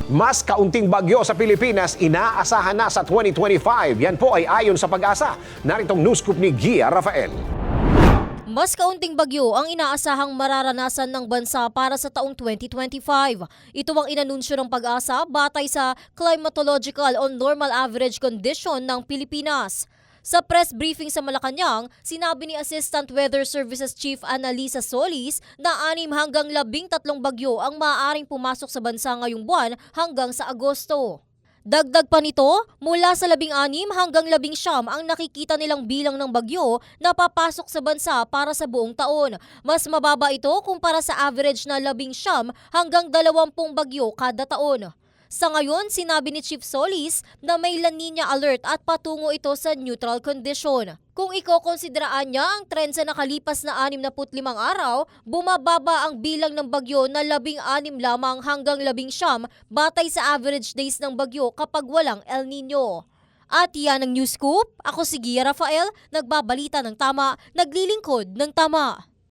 Mas kaunting bagyo sa Pilipinas inaasahan na sa 2025. Yan po ay ayon sa Pag-asa. Naritong news scoop ni Gia Rafael. Mas kaunting bagyo ang inaasahang mararanasan ng bansa para sa taong 2025. Ito ang inanunsyo ng Pag-asa batay sa Climatological on Normal Average Condition ng Pilipinas. Sa press briefing sa Malacanang, sinabi ni Assistant Weather Services Chief Annalisa Solis na 6 hanggang 13 bagyo ang maaaring pumasok sa bansa ngayong buwan hanggang sa Agosto. Dagdag pa nito, mula sa 16 hanggang 19 ang nakikita nilang bilang ng bagyo na papasok sa bansa para sa buong taon. Mas mababa ito kumpara sa average na 19 hanggang 20 bagyo kada taon. Sa ngayon, sinabi ni Chief Solis na may La Nina alert at patungo ito sa neutral condition. Kung ikokonsideraan niya ang trend sa nakalipas na 65 araw, bumababa ang bilang ng bagyo na 16 lamang hanggang 19 batay sa average days ng bagyo kapag walang El Nino. At yan ang News Scoop. Ako si Gia Rafael, nagbabalita ng tama, naglilingkod ng tama.